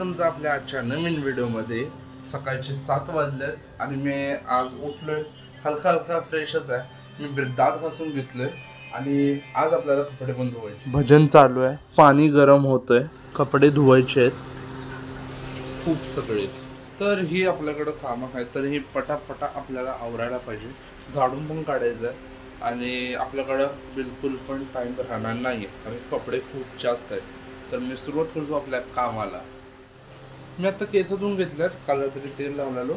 तुमचं आपल्या आजच्या नवीन व्हिडिओमध्ये। सकाळचे 7 वाजलेत आणि मी आज उठलोय, हलका फ्रेशच आहे। मी दात घासून घेतलोय आणि आज आपल्याला कपडे पण धुवायचे। भजन चालू आहे, पाणी गरम होतंय, कपडे धुवायचे आहेत खूप सगळे। तर ही आपल्याकडे कामं आहेत, तर ही पटापटा आपल्याला आवरायला पाहिजे। झाडून पण काढायचं आहे आणि आपल्याकडं बिलकुल पण टाइम राहणार नाही आणि कपडे खूप जास्त आहेत। तर मी सुरुवात करतो आपल्या कामाला। मी आता केस धुवून घेतल्यात, काल रात्री तेल लावलेलो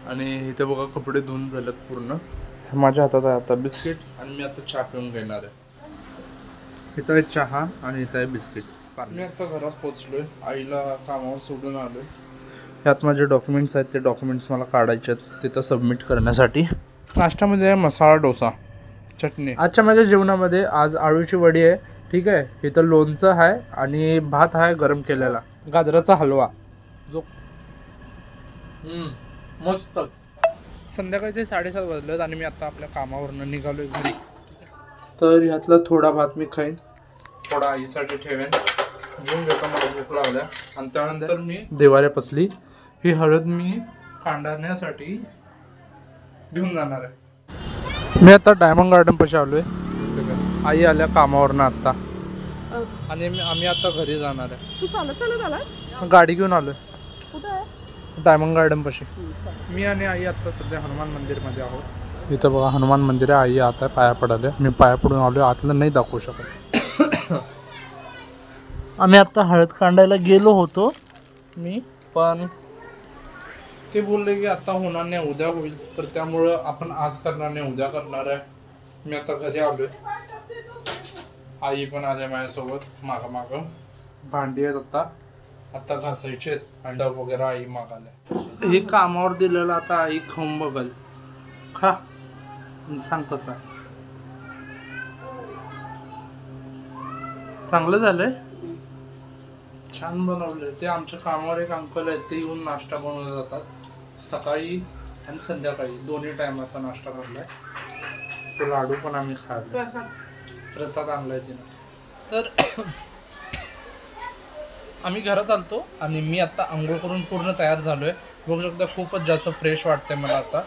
आणि इथे बघा कपडे धुवून झालेत पूर्ण। माझ्या हातात आहे आता बिस्किट आणि मी आता चहा पिऊन घेणार आहे। इथं आहे चहा आणि इथं आहे बिस्किट। मी आता घरात पोचलोय, आईला कामावर सोडून आलोय। यात माझे डॉक्युमेंट्स आहेत, ते डॉक्युमेंट्स मला काढायचे आहेत तिथं सबमिट करण्यासाठी। नाश्त्यामध्ये आहे मसाला डोसा, चटणी। आजच्या माझ्या जेवणामध्ये आज आळूची वडी आहे, ठीक आहे। इथं लोणचं आहे आणि भात आहे गरम केलेला, गाजराचा हलवा जो मस्तच। संध्याकाळचे 7:30 वाजलेत आणि मी आता आपल्या कामावरनं निघालोय घरी। तर ह्यातला थोडा भात मी खाईन, थोडा आईसाठी ठेवेन, घेऊन घेतो, मला भूक लागल्या। आणि त्यानंतर मी देवाऱ्या पसली ही हळद मी कांडण्यासाठी घेऊन जाणार आहे। मी आता डायमंड गार्डन पाशी आलोय, आई आल्या कामावरनं आता आणि आम्ही आता घरी जाणार आहे। तू चालत आलास? गाडी घेऊन आलोय। कुठे आहे? डायमंड गार्डन पाशी। मी आणि आई आता सध्या हनुमान मंदिरमध्ये आहोत। इथं बघा हनुमान मंदिर आहे, आई आता पाया पडाले, मी पाया पडून आलोय, आतलं नाही दाखवू शकत। आम्ही आता हळद कांडायला गेलो होतो मी, पण ते बोलले की आता होणार नाही, उद्या होईल, तर त्यामुळं आपण आज करणार नाही, उद्या करणार आहे। मी आता घरी आलोय, आई पण आले माझ्यासोबत माग। भांडी आहेत आता घासायचे आहेत, अंडा वगैरे आई मागायला। हे कामावर दिलेलं आता आई खाऊन बघल, खा सांग कसं आहे। चांगलं झालंय, छान बनवलंय। ते आमच्या कामावर एक अंकल आहेत, ते येऊन नाश्ता बनवले जातात सकाळी आणि संध्याकाळी, दोन्ही टायमाचा नाश्ता करलाय। तो लाडू पण आम्ही खाल्ला, प्रसाद आणलाय तिने। तर आम्ही घरात आलतो आणि मी आता आंघोळ करून पूर्ण तयार झालोय, बघू शकता खूपच जास्त फ्रेश वाटतंय मला आता।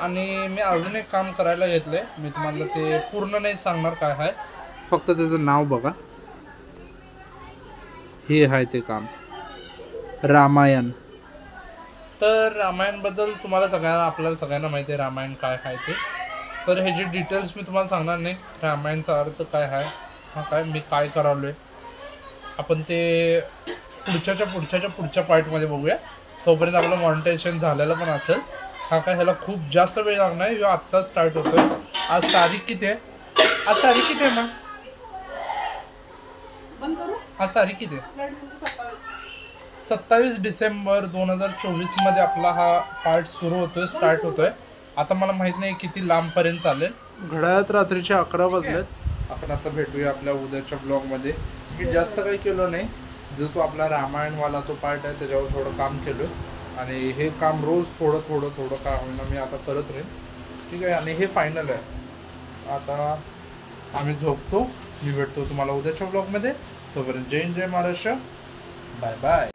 आणि मी अजून एक काम करायला घेतलंय, मी तुम्हाला ते पूर्ण नाही सांगणार काय आहे, फक्त त्याचं नाव बघा। हे आहे ते काम, रामायण। तर रामायणबद्दल तुम्हाला आपल्याला सगळ्यांना माहिती आहे रामायण काय आहे ते। तर ह्याची डिटेल्स मी तुम्हाला सांगणार नाही, रामायणचा अर्थ काय आहे, हा काय मी काय करालोय, आपण ते पुढच्या पार्टमध्ये बघूया। तोपर्यंत आपलं मॉनिटायझेशन झालेलं पण असेल। हा काय ह्याला खूप जास्त वेळ लागणार आहे, आत्ता स्टार्ट होतोय। आज तारीख किती आहे? आज तारीख किती आहे मग? आज तारीख किती आहे? 27 डिसेंबर 2024 मध्ये आपला हा पार्ट सुरू होतोय, स्टार्ट होतोय। आता मला माहित नाही किती लांबपर्यंत चालेल। घड्याळात रात्रीचे 11 वाजलेत। आपण आता भेटूया आपल्या उद्याच्या ब्लॉगमध्ये। मी जास्त काही केलं नाही, जो तो आपला रामायणवाला तो पार्ट आहे त्याच्यावर थोडं काम केलं आणि हे काम रोज थोडं काय होईना मी आता करत राहीन, ठीक आहे। आणि हे फायनल आहे। आता आम्ही झोपतो, मी भेटतो तुम्हाला उद्याच्या ब्लॉगमध्ये। तोपर्यंत जय हिंद, जय महाराष्ट्र, बाय बाय।